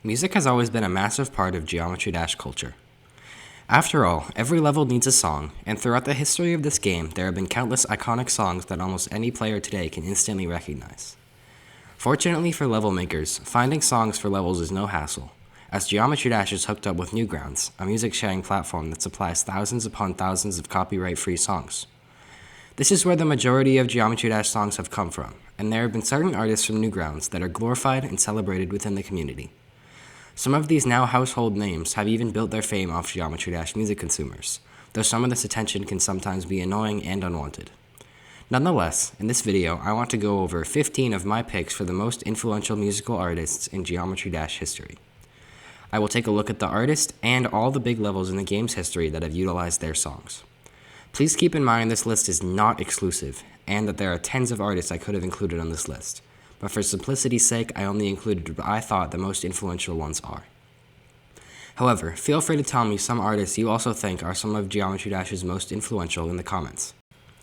Music has always been a massive part of Geometry Dash culture. After all, every level needs a song, and throughout the history of this game, there have been countless iconic songs that almost any player today can instantly recognize. Fortunately for level makers, finding songs for levels is no hassle, as Geometry Dash is hooked up with Newgrounds, a music sharing platform that supplies thousands upon thousands of copyright-free songs. This is where the majority of Geometry Dash songs have come from, and there have been certain artists from Newgrounds that are glorified and celebrated within the community. Some of these now household names have even built their fame off Geometry Dash music consumers, though some of this attention can sometimes be annoying and unwanted. Nonetheless, in this video, I want to go over 15 of my picks for the most influential musical artists in Geometry Dash history. I will take a look at the artist and all the big levels in the game's history that have utilized their songs. Please keep in mind this list is not exclusive, and that there are tens of artists I could have included on this list. But for simplicity's sake, I only included what I thought the most influential ones are. However, feel free to tell me some artists you also think are some of Geometry Dash's most influential in the comments.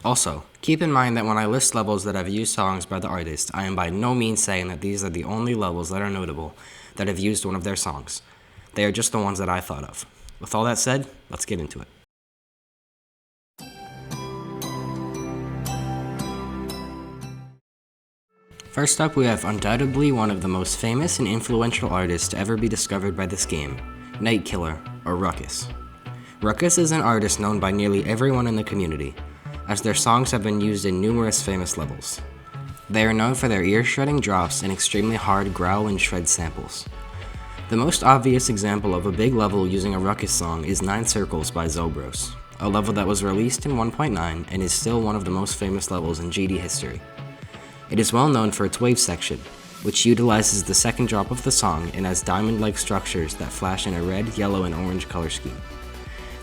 Also, keep in mind that when I list levels that have used songs by the artist, I am by no means saying that these are the only levels that are notable that have used one of their songs. They are just the ones that I thought of. With all that said, let's get into it. First up, we have undoubtedly one of the most famous and influential artists to ever be discovered by this game, Nightkiller, or Ruckus. Ruckus is an artist known by nearly everyone in the community, as their songs have been used in numerous famous levels. They are known for their ear-shredding drops and extremely hard growl and shred samples. The most obvious example of a big level using a Ruckus song is 9 Circles by Zobros, a level that was released in 1.9 and is still one of the most famous levels in GD history. It is well known for its wave section, which utilizes the second drop of the song and has diamond-like structures that flash in a red, yellow, and orange color scheme.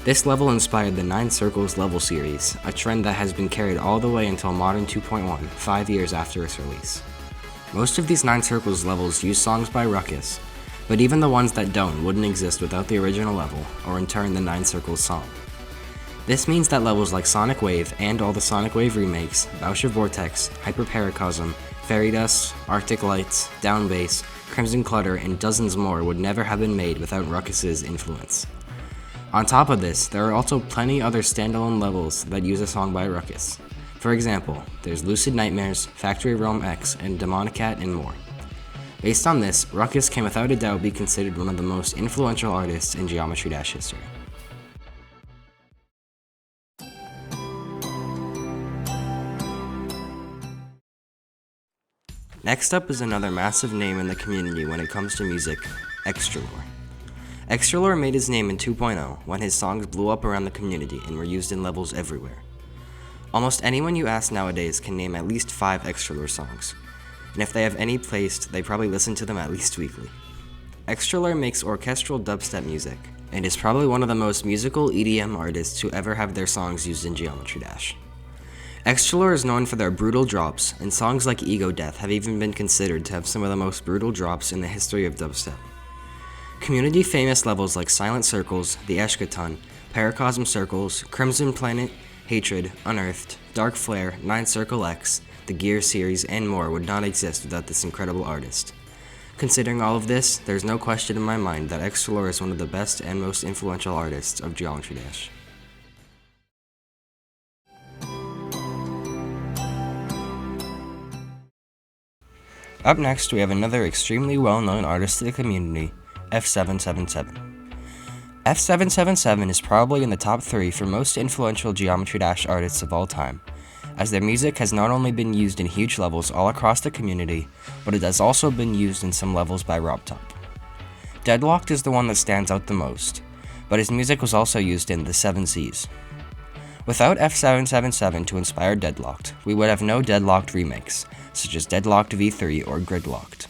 This level inspired the 9 Circles level series, a trend that has been carried all the way until Modern 2.1, 5 years after its release. Most of these 9 Circles levels use songs by Ruckus, but even the ones that don't wouldn't exist without the original level, or in turn the 9 Circles song. This means that levels like Sonic Wave and all the Sonic Wave remakes, Bowser Vortex, Hyper Paracosm, Fairy Dust, Arctic Lights, Down Bass, Crimson Clutter, and dozens more would never have been made without Ruckus's influence. On top of this, there are also plenty other standalone levels that use a song by Ruckus. For example, there's Lucid Nightmares, Factory Realm X, and Demonicat, and more. Based on this, Ruckus can without a doubt be considered one of the most influential artists in Geometry Dash history. Next up is another massive name in the community when it comes to music, Extralore. Extralore made his name in 2.0 when his songs blew up around the community and were used in levels everywhere. Almost anyone you ask nowadays can name at least 5 Extralore songs, and if they have any placed, they probably listen to them at least weekly. Extralore makes orchestral dubstep music, and is probably one of the most musical EDM artists to ever have their songs used in Geometry Dash. Extralore is known for their brutal drops, and songs like Ego Death have even been considered to have some of the most brutal drops in the history of dubstep. Community famous levels like Silent Circles, The Eshkaton, Paracosm Circles, Crimson Planet, Hatred, Unearthed, Dark Flare, 9 Circle X, the Gear series, and more would not exist without this incredible artist. Considering all of this, there's no question in my mind that Extralore is one of the best and most influential artists of Geometry Dash. Up next, we have another extremely well-known artist to the community, F777. F777 is probably in the top 3 for most influential Geometry Dash artists of all time, as their music has not only been used in huge levels all across the community, but it has also been used in some levels by RobTop. Deadlocked is the one that stands out the most, but his music was also used in The 7 Seas. Without F777 to inspire Deadlocked, we would have no Deadlocked remakes, such as Deadlocked V3 or Gridlocked.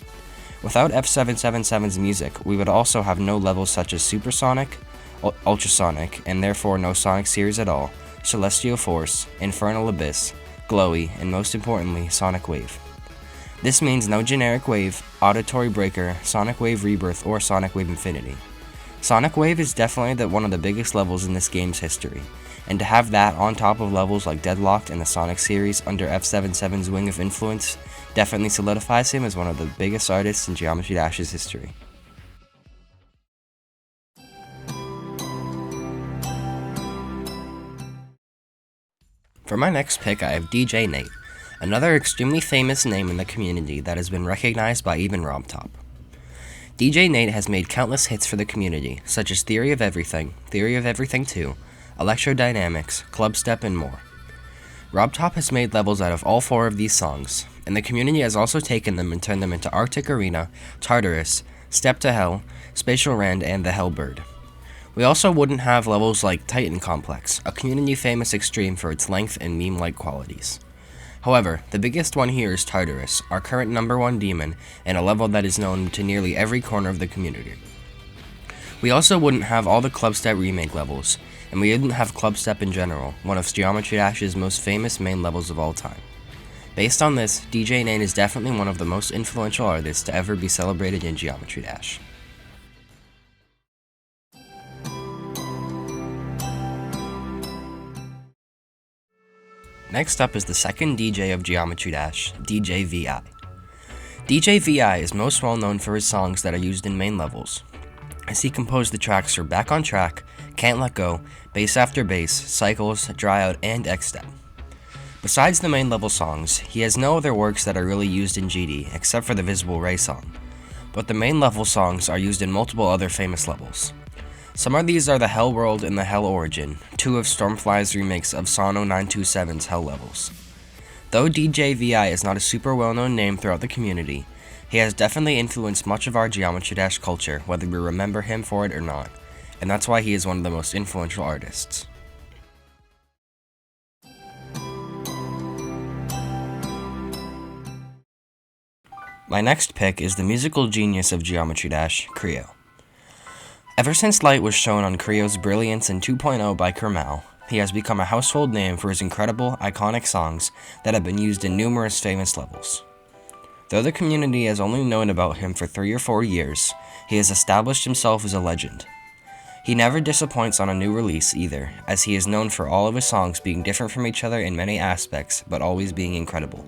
Without F777's music, we would also have no levels such as Supersonic, Ultrasonic, and therefore no Sonic series at all, Celestial Force, Infernal Abyss, Glowy, and most importantly, Sonic Wave. This means no Generic Wave, Auditory Breaker, Sonic Wave Rebirth, or Sonic Wave Infinity. Sonic Wave is definitely one of the biggest levels in this game's history, and to have that on top of levels like Deadlocked and the Sonic series under F77's wing of influence definitely solidifies him as one of the biggest artists in Geometry Dash's history. For my next pick, I have DJ Nate, another extremely famous name in the community that has been recognized by even RobTop. DJ Nate has made countless hits for the community, such as Theory of Everything 2, Electrodynamics, Clubstep, and more. RobTop has made levels out of all 4 of these songs, and the community has also taken them and turned them into Arctic Arena, Tartarus, Step to Hell, Spatial Rand, and the Hellbird. We also wouldn't have levels like Titan Complex, a community-famous extreme for its length and meme-like qualities. However, the biggest one here is Tartarus, our current #1 demon, and a level that is known to nearly every corner of the community. We also wouldn't have all the Clubstep remake levels, and we wouldn't have Clubstep in general, one of Geometry Dash's most famous main levels of all time. Based on this, DJ Nate is definitely one of the most influential artists to ever be celebrated in Geometry Dash. Next up is the second DJ of Geometry Dash, DJ VI. DJ VI is most well known for his songs that are used in main levels, as he composed the tracks for Back on Track, Can't Let Go, Bass After Bass, Cycles, Dry Out, and X-Step. Besides the main level songs, he has no other works that are really used in GD except for the Visible Ray song, but the main level songs are used in multiple other famous levels. Some of these are the Hell World and the Hell Origin, 2 of Stormfly's remakes of Sono 927's Hell levels. Though DJ VI is not a super well-known name throughout the community, he has definitely influenced much of our Geometry Dash culture, whether we remember him for it or not, and that's why he is one of the most influential artists. My next pick is the musical genius of Geometry Dash, Creo. Ever since light was shown on Krios' Brilliance in 2.0 by Kermal, he has become a household name for his incredible, iconic songs that have been used in numerous famous levels. Though the community has only known about him for 3 or 4 years, he has established himself as a legend. He never disappoints on a new release either, as he is known for all of his songs being different from each other in many aspects, but always being incredible.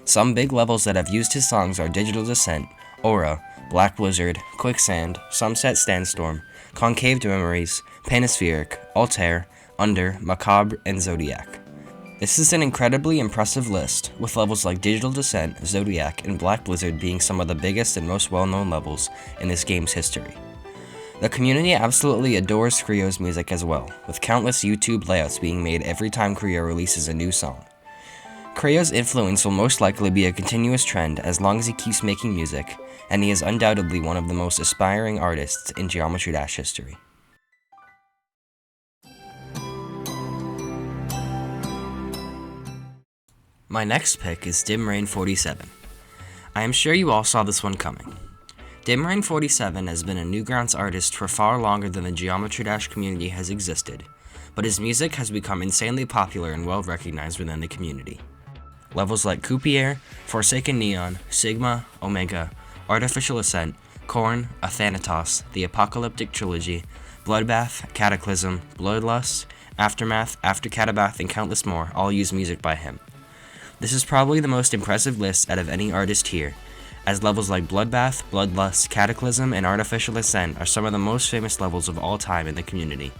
Some big levels that have used his songs are Digital Descent, Aura, Black Blizzard, Quicksand, Sunset Sandstorm, Concaved Memories, Panispheric, Altair, Under, Macabre, and Zodiac. This is an incredibly impressive list, with levels like Digital Descent, Zodiac, and Black Blizzard being some of the biggest and most well-known levels in this game's history. The community absolutely adores Creo's music as well, with countless YouTube layouts being made every time Creo releases a new song. Creo's influence will most likely be a continuous trend as long as he keeps making music, and he is undoubtedly one of the most aspiring artists in Geometry Dash history. My next pick is Dimrain 47. I am sure you all saw this one coming. Dimrain 47 has been a Newgrounds artist for far longer than the Geometry Dash community has existed, but his music has become insanely popular and well recognized within the community. Levels like Coupier, Forsaken Neon, Sigma, Omega, Artificial Ascent, Korn, Athanatos, The Apocalyptic Trilogy, Bloodbath, Cataclysm, Bloodlust, Aftermath, After Catabath, and countless more all use music by him. This is probably the most impressive list out of any artist here, as levels like Bloodbath, Bloodlust, Cataclysm, and Artificial Ascent are some of the most famous levels of all time in the community.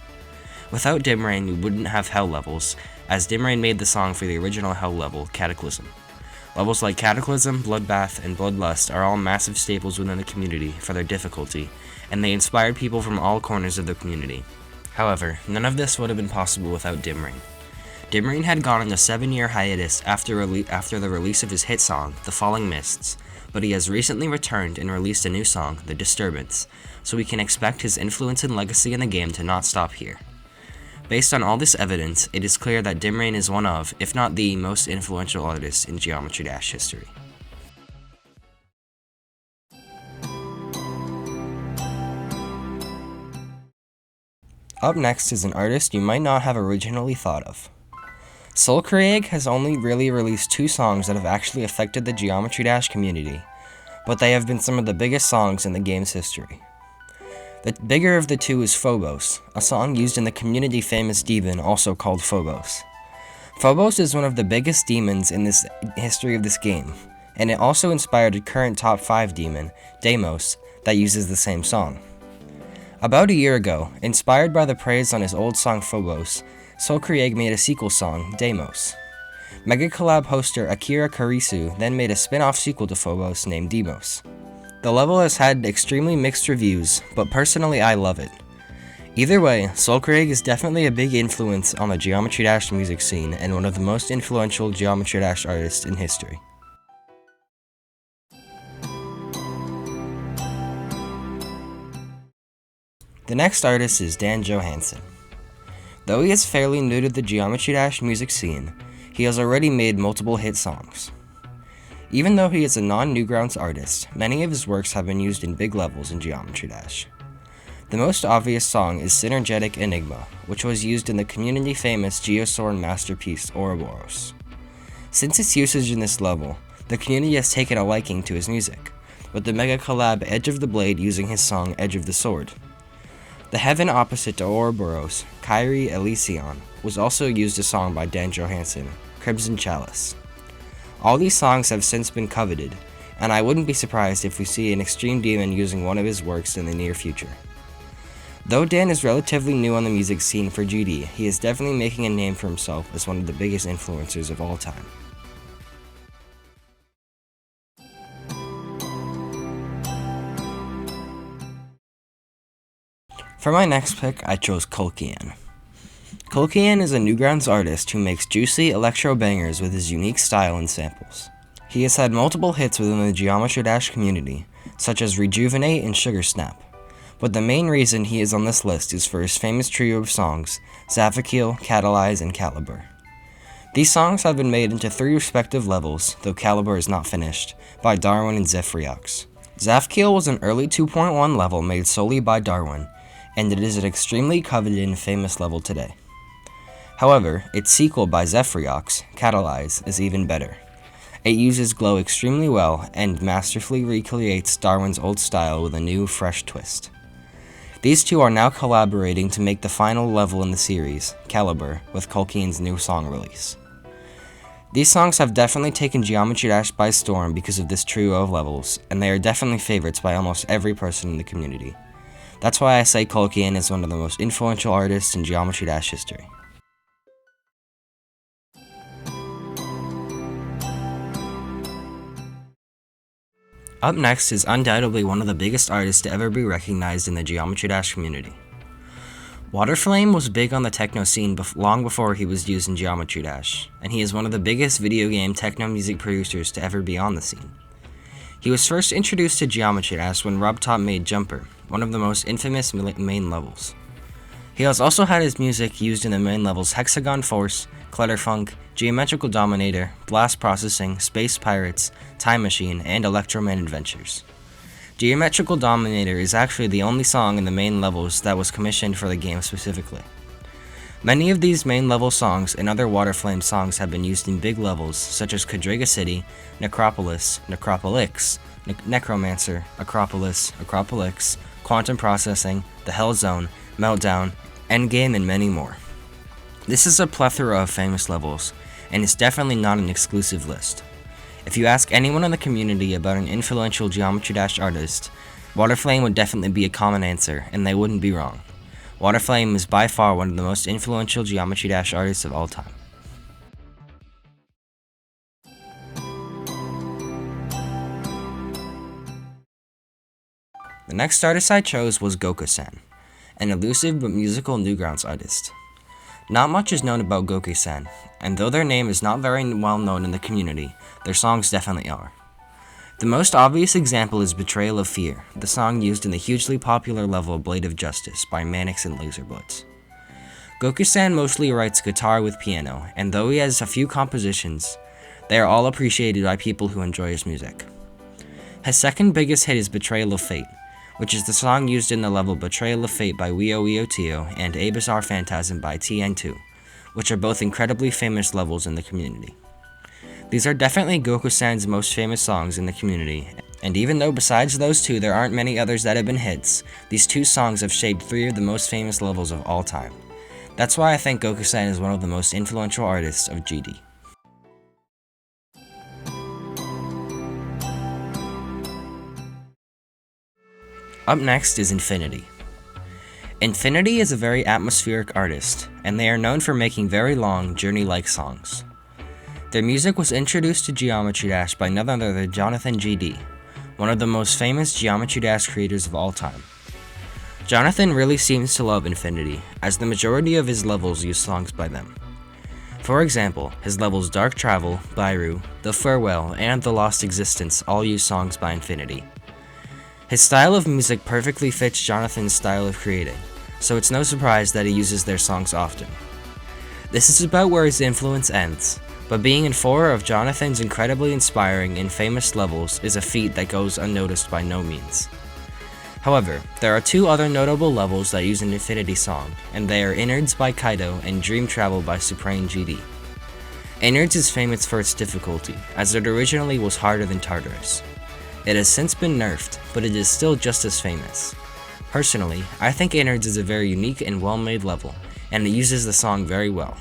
Without Dimrain, we wouldn't have Hell levels, as Dimrain made the song for the original Hell level, Cataclysm. Levels like Cataclysm, Bloodbath, and Bloodlust are all massive staples within the community for their difficulty, and they inspired people from all corners of the community. However, none of this would have been possible without Dimrain. Dimrain had gone on a 7-year hiatus after the release of his hit song, The Falling Mists, but he has recently returned and released a new song, The Disturbance, so we can expect his influence and legacy in the game to not stop here. Based on all this evidence, it is clear that Dimrain is one of, if not the, most influential artists in Geometry Dash history. Up next is an artist you might not have originally thought of. Solcreag has only really released 2 songs that have actually affected the Geometry Dash community, but they have been some of the biggest songs in the game's history. The bigger of the 2 is Phobos, a song used in the community-famous demon also called Phobos. Phobos is one of the biggest demons in the history of this game, and it also inspired a current top 5 demon, Deimos, that uses the same song. About a year ago, inspired by the praise on his old song Phobos, Creo made a sequel song, Deimos. Mega Collab hoster Akira Karisu then made a spin-off sequel to Phobos named Deimos. The level has had extremely mixed reviews, but personally I love it. Either way, Creo is definitely a big influence on the Geometry Dash music scene and one of the most influential Geometry Dash artists in history. The next artist is Dan Johansson. Though he is fairly new to the Geometry Dash music scene, he has already made multiple hit songs. Even though he is a non-Newgrounds artist, many of his works have been used in big levels in Geometry Dash. The most obvious song is Synergetic Enigma, which was used in the community-famous Geosorn masterpiece Ouroboros. Since its usage in this level, the community has taken a liking to his music, with the mega collab Edge of the Blade using his song Edge of the Sword. The heaven opposite to Ouroboros, Kyrie Elysion, was also used a song by Dan Johansson, Crimson Chalice. All these songs have since been coveted, and I wouldn't be surprised if we see an Extreme Demon using one of his works in the near future. Though Dan is relatively new on the music scene for GD, he is definitely making a name for himself as one of the biggest influencers of all time. For my next pick, I chose Colchean. Colchean is a Newgrounds artist who makes juicy electro bangers with his unique style and samples. He has had multiple hits within the Geometry Dash community, such as Rejuvenate and Sugar Snap, but the main reason he is on this list is for his famous trio of songs, Zaphakil, Catalyze, and Caliber. These songs have been made into 3 respective levels, though Caliber is not finished, by Darwin and Zephriox. Zaphakil was an early 2.1 level made solely by Darwin, and it is an extremely coveted and famous level today. However, its sequel by Zephriox, Catalyze, is even better. It uses glow extremely well and masterfully recreates Darwin's old style with a new, fresh twist. These two are now collaborating to make the final level in the series, Caliber, with Colchean's new song release. These songs have definitely taken Geometry Dash by storm because of this trio of levels, and they are definitely favorites by almost every person in the community. That's why I say Colchean is one of the most influential artists in Geometry Dash history. Up next is undoubtedly one of the biggest artists to ever be recognized in the Geometry Dash community. Waterflame was big on the techno scene long before he was used in Geometry Dash, and he is one of the biggest video game techno music producers to ever be on the scene. He was first introduced to Geometry Dash when RobTop made Jumper, one of the most infamous main levels. He has also had his music used in the main levels Hexagon Force, Clutterfunk, Geometrical Dominator, Blast Processing, Space Pirates, Time Machine, and Electroman Adventures. Geometrical Dominator is actually the only song in the main levels that was commissioned for the game specifically. Many of these main level songs and other Waterflame songs have been used in big levels such as Quadriga City, Necropolis, Necropolix, Necromancer, Acropolis, Acropolix, Quantum Processing, The Hell Zone, Meltdown, Endgame, and many more. This is a plethora of famous levels, and it's definitely not an exclusive list. If you ask anyone in the community about an influential Geometry Dash artist, Waterflame would definitely be a common answer, and they wouldn't be wrong. Waterflame is by far one of the most influential Geometry Dash artists of all time. The next artist I chose was Gokusen, an elusive but musical Newgrounds artist. Not much is known about Gokusen, and though their name is not very well known in the community, their songs definitely are. The most obvious example is Betrayal of Fear, the song used in the hugely popular level Blade of Justice by Manix and Laserblitz. Gokusen mostly writes guitar with piano, and though he has a few compositions, they are all appreciated by people who enjoy his music. His second biggest hit is Betrayal of Fate, which is the song used in the level Betrayal of Fate by Wio Wio Tio and A Bizarre Phantasm by TN2, which are both incredibly famous levels in the community. These are definitely Gokusen's most famous songs in the community, and even though besides those two there aren't many others that have been hits, these two songs have shaped 3 of the most famous levels of all time. That's why I think Gokusen is one of the most influential artists of GD. Up next is Infinity. Infinity is a very atmospheric artist, and they are known for making very long, journey-like songs. Their music was introduced to Geometry Dash by none other than Jonathan GD, one of the most famous Geometry Dash creators of all time. Jonathan really seems to love Infinity, as the majority of his levels use songs by them. For example, his levels Dark Travel, Bairu, The Farewell, and The Lost Existence all use songs by Infinity. His style of music perfectly fits Jonathan's style of creating, so it's no surprise that he uses their songs often. This is about where his influence ends, but being in 4 of Jonathan's incredibly inspiring and famous levels is a feat that goes unnoticed by no means. However, there are 2 other notable levels that use an Infinity song, and they are Innards by Kaido and Dream Travel by Supreme GD. Innards is famous for its difficulty, as it originally was harder than Tartarus. It has since been nerfed, but it is still just as famous. Personally, I think Innards is a very unique and well-made level, and it uses the song very well.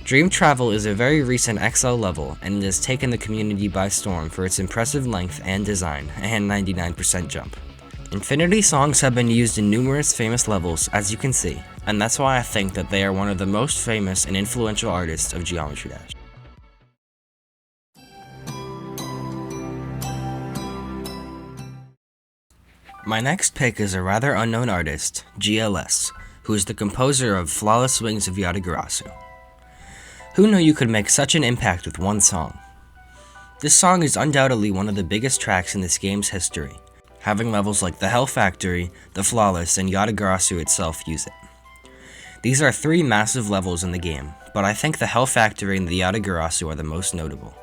Dream Travel is a very recent XL level, and it has taken the community by storm for its impressive length and design, and 99% jump. Infinity songs have been used in numerous famous levels, as you can see, and that's why I think that they are one of the most famous and influential artists of Geometry Dash. My next pick is a rather unknown artist, GLS, who is the composer of Flawless Wings of Yatagarasu. Who knew you could make such an impact with one song? This song is undoubtedly one of the biggest tracks in this game's history, having levels like the Hell Factory, the Flawless, and Yatagarasu itself use it. These are 3 massive levels in the game, but I think the Hell Factory and the Yatagarasu are the most notable.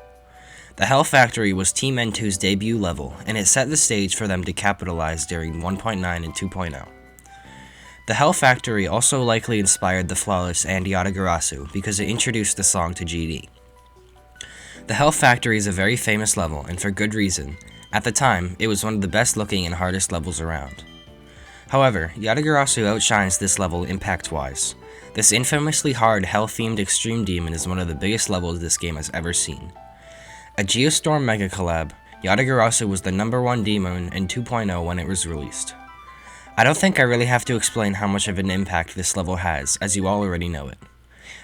The Hell Factory was Team N2's debut level, and it set the stage for them to capitalize during 1.9 and 2.0. The Hell Factory also likely inspired the Flawless and Yatagarasu because it introduced the song to GD. The Hell Factory is a very famous level, and for good reason. At the time, it was one of the best looking and hardest levels around. However, Yatagarasu outshines this level impact-wise. This infamously hard Hell-themed Extreme Demon is one of the biggest levels this game has ever seen. A Geostorm Mega Collab, Yatagarasu was the #1 demon in 2.0 when it was released. I don't think I really have to explain how much of an impact this level has, as you all already know it.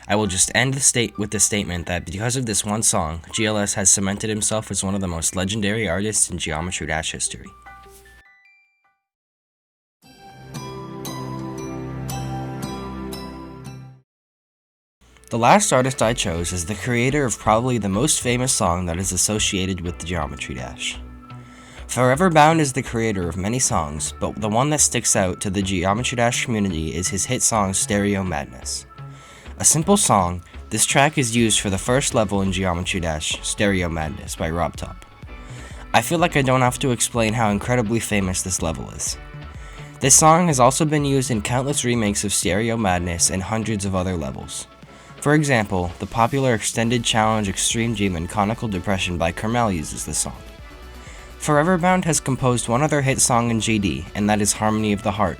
I will just end with the statement that because of this one song, GLS has cemented himself as one of the most legendary artists in Geometry Dash history. The last artist I chose is the creator of probably the most famous song that is associated with the Geometry Dash. Forever Bound is the creator of many songs, but the one that sticks out to the Geometry Dash community is his hit song Stereo Madness. A simple song, this track is used for the first level in Geometry Dash, Stereo Madness by RobTop. I feel like I don't have to explain how incredibly famous this level is. This song has also been used in countless remakes of Stereo Madness and hundreds of other levels. For example, the popular Extended Challenge Extreme Demon Conical Depression by Carmel uses this song. Forever Bound has composed one other hit song in GD, and that is Harmony of the Heart,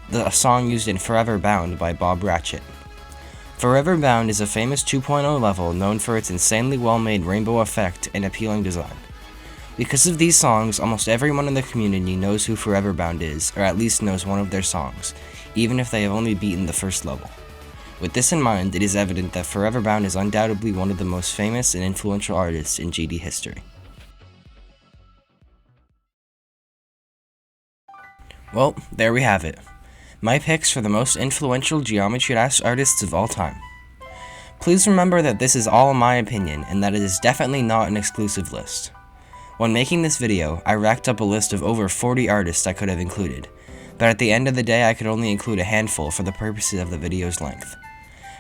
the song used in Forever Bound by Bob Ratchet. Forever Bound is a famous 2.0 level known for its insanely well-made rainbow effect and appealing design. Because of these songs, almost everyone in the community knows who Forever Bound is, or at least knows one of their songs, even if they have only beaten the first level. With this in mind, it is evident that Forever Bound is undoubtedly one of the most famous and influential artists in GD history. Well, there we have it. My picks for the most influential Geometry Dash artists of all time. Please remember that this is all my opinion, and that it is definitely not an exclusive list. When making this video, I racked up a list of over 40 artists I could have included, but at the end of the day I could only include a handful for the purposes of the video's length.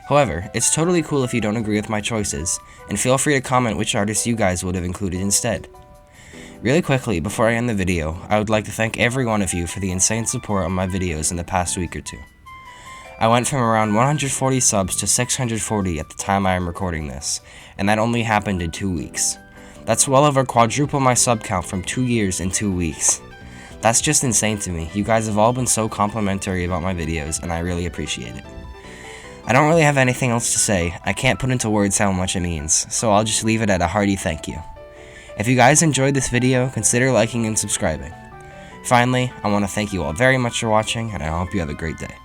However, it's totally cool if you don't agree with my choices, and feel free to comment which artists you guys would have included instead. Really quickly, before I end the video, I would like to thank every one of you for the insane support on my videos in the past week or two. I went from around 140 subs to 640 at the time I am recording this, and that only happened in 2 weeks. That's well over quadruple my sub count from 2 years in 2 weeks. That's just insane to me. You guys have all been so complimentary about my videos, and I really appreciate it. I don't really have anything else to say. I can't put into words how much it means, so I'll just leave it at a hearty thank you. If you guys enjoyed this video, consider liking and subscribing. Finally, I want to thank you all very much for watching, and I hope you have a great day.